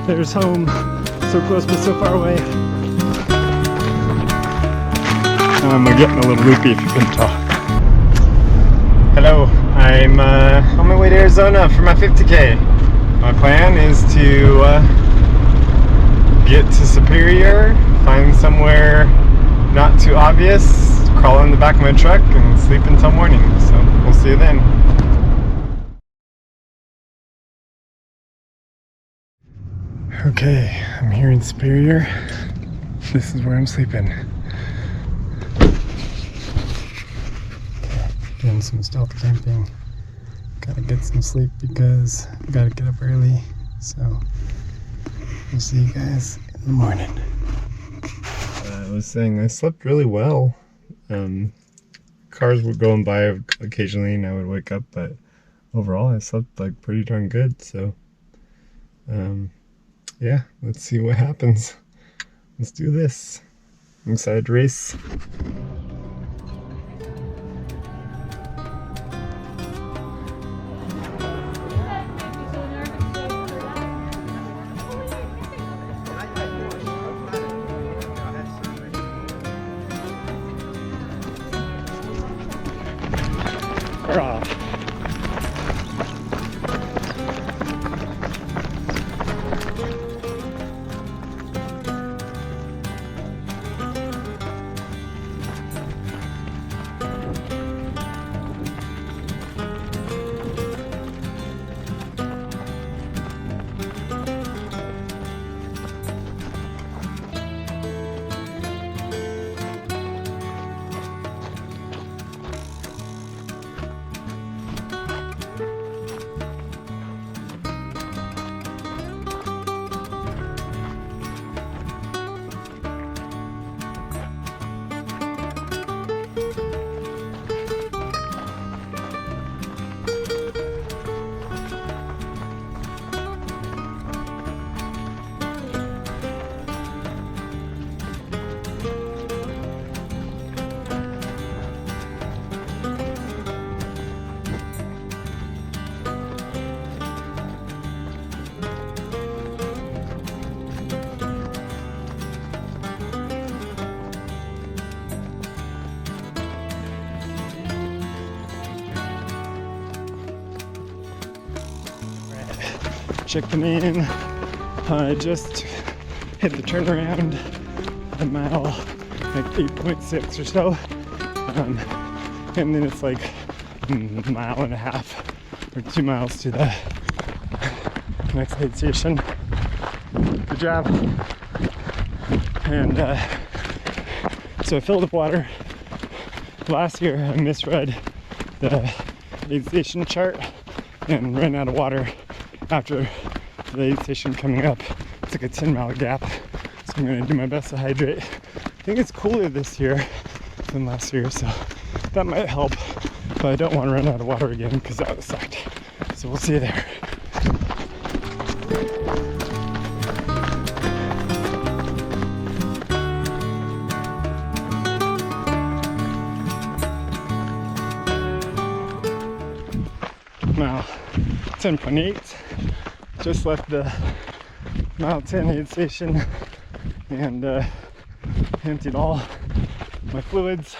There's home. So close but so far away. We're getting a little loopy if you can tell. Hello, I'm on my way to Arizona for my 50K. My plan is to get to Superior, find somewhere not too obvious, crawl in the back of my truck and sleep until morning. So we'll see you then. Okay, I'm here in Superior. This is where I'm sleeping. Doing some stealth camping. Gotta get some sleep because I gotta get up early. So we'll see you guys in the morning. I was saying I slept really well. Cars were going by occasionally and I would wake up, but overall I slept like pretty darn good. So yeah, let's see what happens. Let's do this. I'm excited to race. We're off. Checking in. I just hit the turnaround a mile, like 8.6 or so. And then it's like a mile and a half or 2 miles to the next aid station. Good job. And so I filled up water. Last year I misread the aid station chart and ran out of water after the aid station coming up. It's like a 10-mile gap, so I'm gonna do my best to hydrate. I think it's cooler this year than last year, so that might help, but I don't want to run out of water again because that would suck. So we'll see you there. Mile 10.8. Just left the mile 10 aid station and emptied all my fluids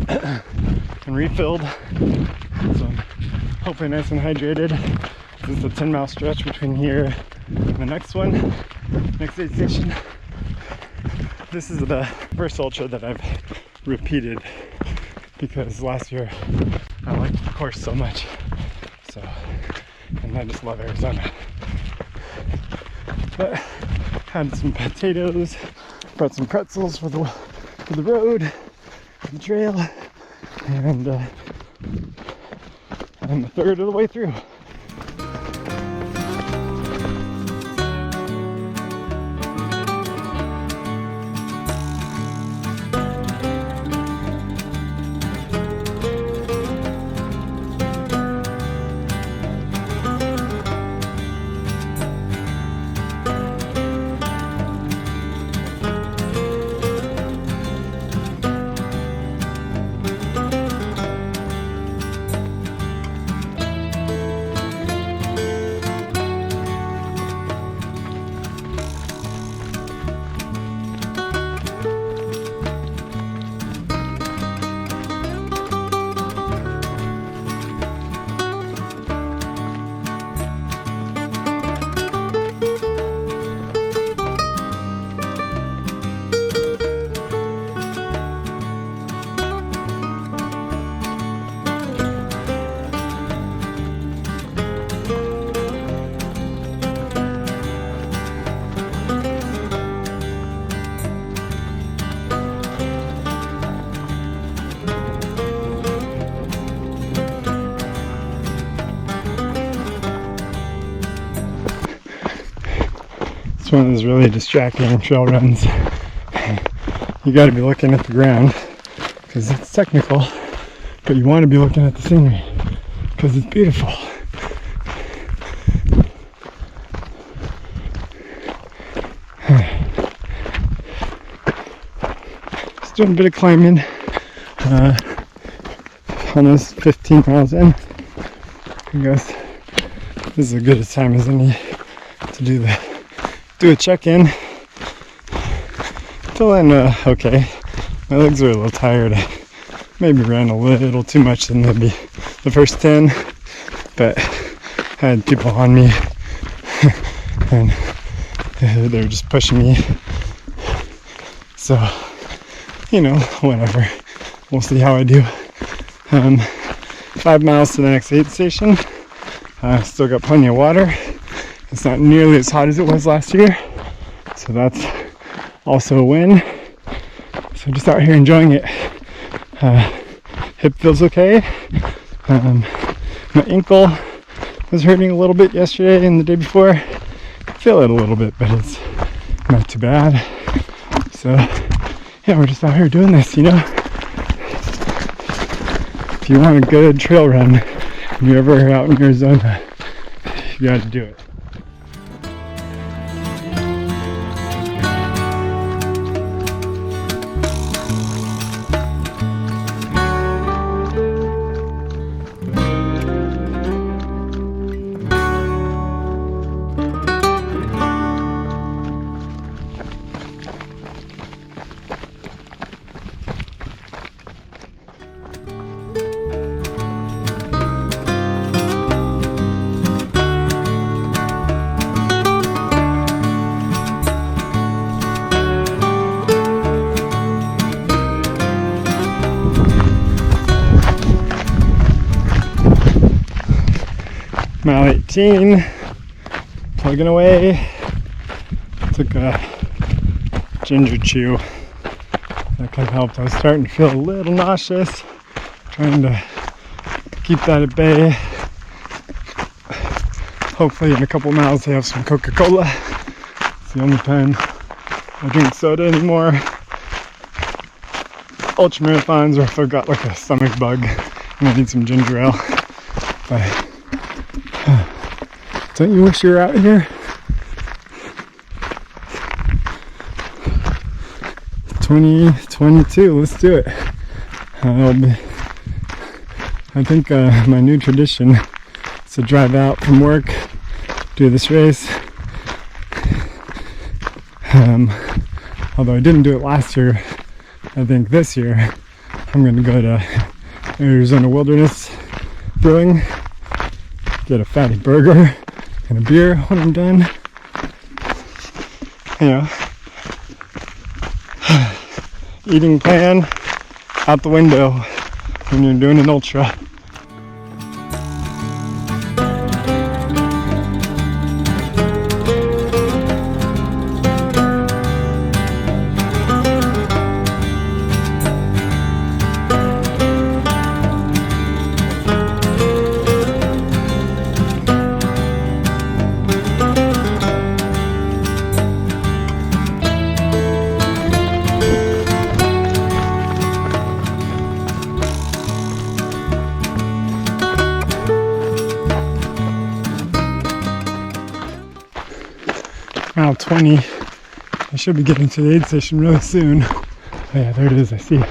and refilled. So I'm hopefully nice and hydrated. This is a 10-mile stretch between here and the next one, next aid station. This is the first ultra that I've repeated because last year I liked the course so much. So, and I just love Arizona. But had some potatoes, brought some pretzels for the road, for the trail, and I'm a third of the way through. one of those really distracting trail runs. You got to be looking at the ground because it's technical, but you want to be looking at the scenery because it's beautiful. Just doing a bit of climbing, almost 15 miles in. I guess this is as good a time as any to do a check-in. Feeling okay. My legs are a little tired. I maybe ran a little too much in the first 10, but I had people on me and they were just pushing me. So, you know, whatever. We'll see how I do. 5 miles to the next aid station. Still got plenty of water. It's not nearly as hot as it was last year, so that's also a win. So just out here enjoying it. Hip feels okay. My ankle was hurting a little bit yesterday and the day before. I feel it a little bit, but it's not too bad. So yeah, we're just out here doing this, you know. If you want a good trail run and you're ever out in Arizona, you got to do it. Mile 18, plugging away. Took a ginger chew. That kind of helped. I was starting to feel a little nauseous, trying to keep that at bay. Hopefully in a couple miles they have some Coca-Cola. It's the only time I drink soda anymore. Ultra marathons, or if I've got like a stomach bug and I need some ginger ale. But don't you wish you were out here? 2022, let's do it. I think my new tradition is to drive out from work, do this race. Although I didn't do it last year, I think this year I'm going to go to Arizona Wilderness Brewing, get a fatty burger and a beer when I'm done. You know, eating plan out the window when you're doing an ultra. Mile 20. I should be getting to the aid station really soon. Oh yeah, there it is, I see.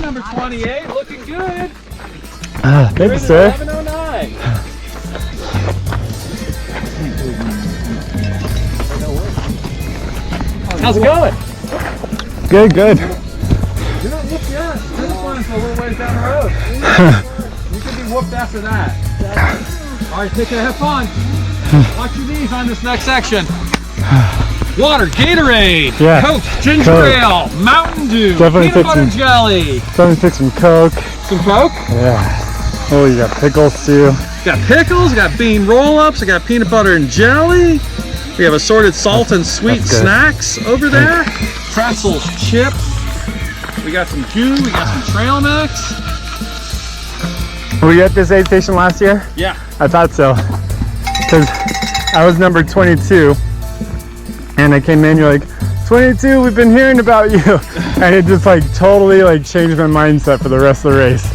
Number 28, looking good. Thank you, sir. 11:09. How's it going? Good, good. You're not looking yet. This one's a little ways down the road. You could be whooped after that. All right, take care, have fun. Watch your knees on this next section. Water, Gatorade, Yeah. Coke, ginger Coke. ale, Mountain Dew, Definitely peanut butter take some- jelly. Something to take some Coke. Some Coke. Yeah. Oh, you got pickles too. Got pickles, got bean roll-ups, I got peanut butter and jelly. We have assorted salt and sweet That's good. snacks over there. Pretzels, chips. We got some goo, we got some trail mix. Were you at this aid station last year? Yeah. I thought so. Because I was number 22. And I came in, you're like, 22, we've been hearing about you. And it just like totally like changed my mindset for the rest of the race.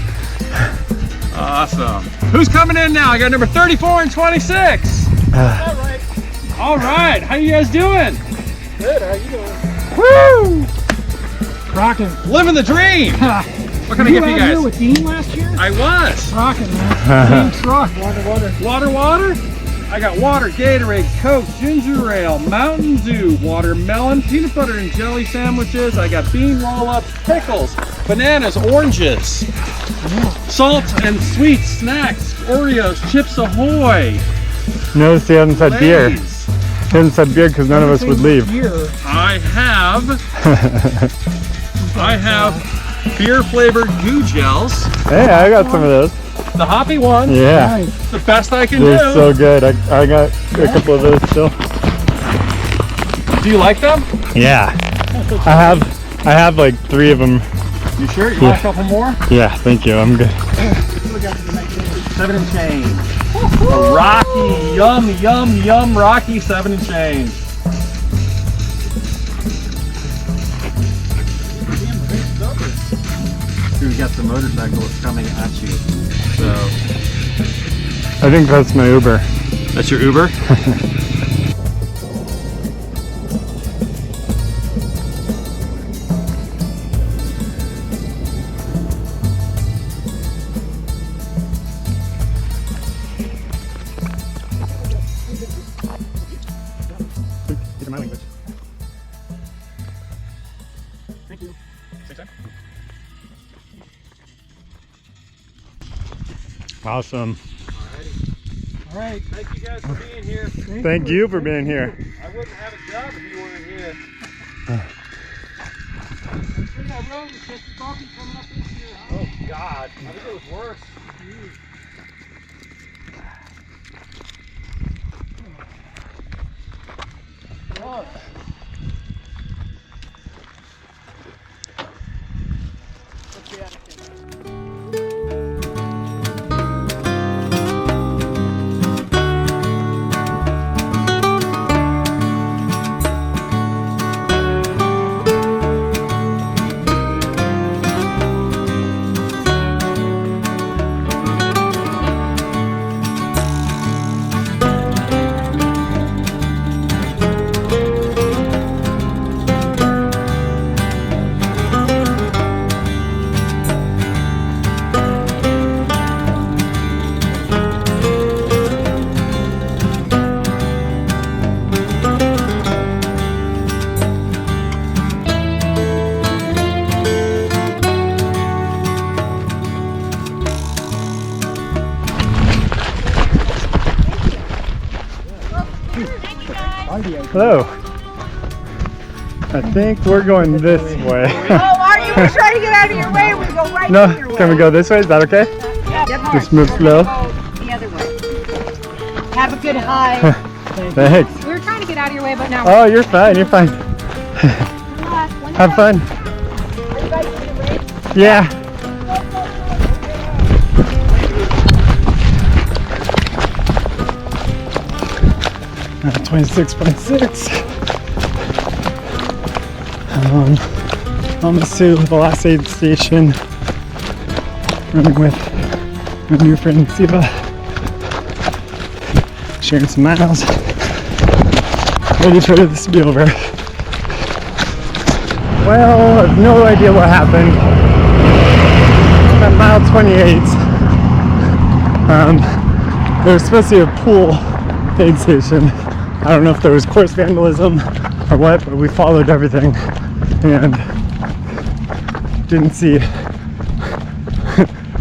Awesome. Who's coming in now? I got number 34 and 26. All right. How you guys doing? Woo! Rocking. Living the dream. What can I get for you here guys? with Dean last year? I was. Rocking, man. Dean truck. Water. I got water, Gatorade, Coke, ginger ale, Mountain Dew, watermelon, peanut butter and jelly sandwiches. I got bean roll-ups, pickles, bananas, oranges, salt and sweet snacks, Oreos, Chips Ahoy. Notice he hasn't said beer. He Lay's. hasn't said beer because none of us would leave. Beer. I have beer flavored goo gels, Hey, I got some of those. the hoppy ones. Yeah, Nice. The best I can they're do. so good. I got a couple of those still. Do you like them? Yeah, I have like 3 of them. You sure? You want a couple more? Yeah, thank you. I'm good. 7 and change. A Rocky, yum, Rocky 7 and change. We got the motorcycle that's coming at you. So I think that's my Uber. that's your Uber? These are my language. Thank you. Awesome. All right. Thank you guys for being here. Thank you for being here. I wouldn't have a job if you weren't here. See that road with Chester Coffee coming up this year, huh? Oh God, I think it was worse. Oh. Hello. I think we're going this way. Oh, are you? We're trying to get out of your way. We go right No, in your way. can we go this way? Is that okay? Yep. Just move slow. The other way. Have a good hike. Thanks. We were trying to get out of your way, but now Oh, you're fine. You're fine. Have fun. Are you guys in the race? Yeah. 26.6. Almost to the last aid station. Running with my new friend Siva. Sharing some miles. Ready for this to be over. Well, I have no idea what happened. At mile 28, there was supposed to be a pool aid station. I don't know if there was course vandalism or what, but we followed everything and didn't see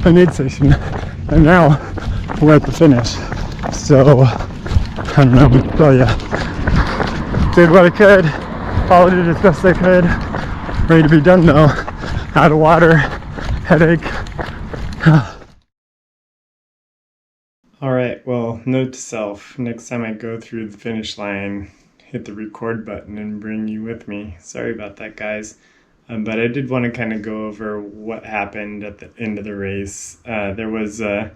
an aid station. And now we're at the finish. So I don't know, but yeah, did what I could, followed it as best I could. Ready to be done though. Out of water, headache. Alright, well, note to self, next time I go through the finish line, hit the record button and bring you with me. Sorry about that, guys. But I did want to kind of go over what happened at the end of the race. There was a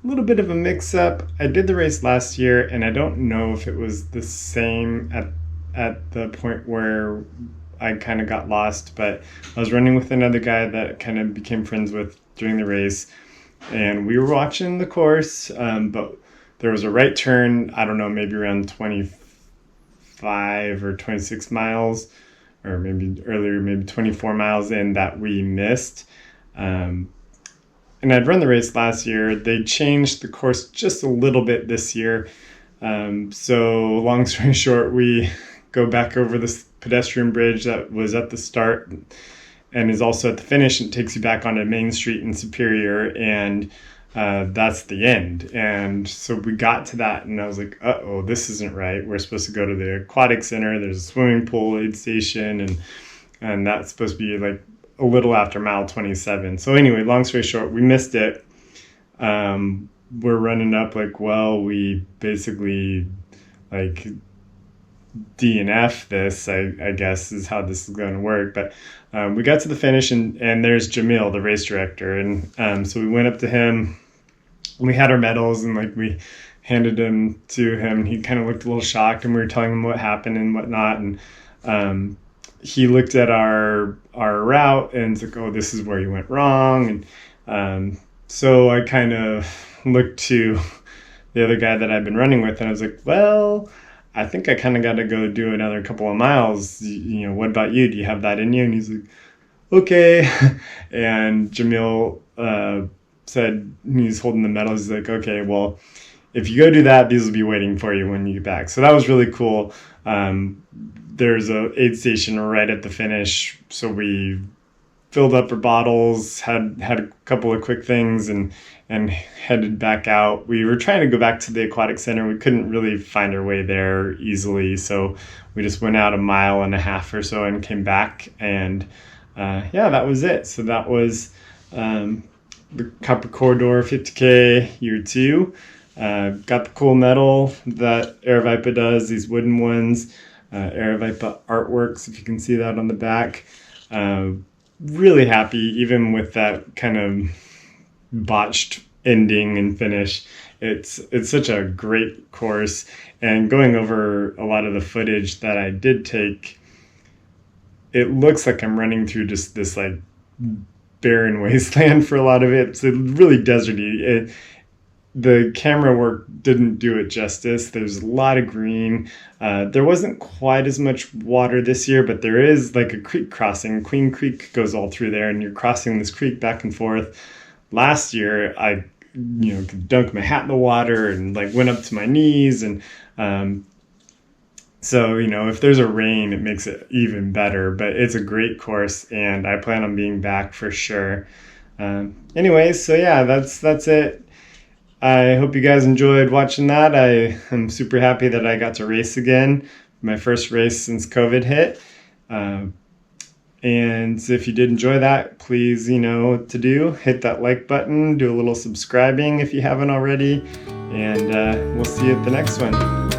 little bit of a mix-up. I did the race last year, and I don't know if it was the same at the point where I kind of got lost, but I was running with another guy that kind of became friends with during the race, and we were watching the course, but there was a right turn, I don't know, maybe around 25 or 26 miles, or maybe earlier, maybe 24 miles in, that we missed. And I'd run the race last year. They changed the course just a little bit this year. So long story short, we go back over this pedestrian bridge that was at the start and is also at the finish, and takes you back onto Main Street in Superior, and that's the end. And so we got to that, and I was like, uh-oh, this isn't right. We're supposed to go to the aquatic center. There's a swimming pool, aid station, and that's supposed to be like a little after mile 27. So anyway, long story short, we missed it. We're running up like, well, we basically like DNF this, I guess is how this is going to work. But we got to the finish, and there's Jamil, the race director. And so we went up to him, and we had our medals, and like we handed them to him, and he kind of looked a little shocked, and we were telling him what happened and whatnot. And he looked at our route and was like, oh, this is where you went wrong. And so I kind of looked to the other guy that I've been running with, and I was like, well, I think I kind of got to go do another couple of miles. You know, what about you? Do you have that in you? And he's like, okay. And Jamil said, he's holding the medals. He's like, okay, well, if you go do that, these will be waiting for you when you get back. So that was really cool. There's a aid station right at the finish. So we filled up our bottles, had a couple of quick things, and headed back out. We were trying to go back to the aquatic center. We couldn't really find our way there easily, so we just went out a mile and a half or so and came back, and yeah, that was it. So that was the Copper Corridor 50K year 2. Got the cool medal that Aravaipa does, these wooden ones, Aravaipa Artworks, if you can see that on the back. Really happy, even with that kind of botched ending and finish. It's such a great course, and going over a lot of the footage that I did take, it looks like I'm running through just this like barren wasteland for a lot of it. It's really deserty. The camera work didn't do it justice. There's a lot of green. There wasn't quite as much water this year, but there is like a creek crossing. Queen Creek goes all through there, and you're crossing this creek back and forth. Last year, I could dunk my hat in the water and like went up to my knees. And so, if there's a rain, it makes it even better. But it's a great course, and I plan on being back for sure. Anyways, so yeah, that's it. I hope you guys enjoyed watching that. I am super happy that I got to race again. My first race since COVID hit. And if you did enjoy that, please, you know what to do. Hit that like button, do a little subscribing if you haven't already. And we'll see you at the next one.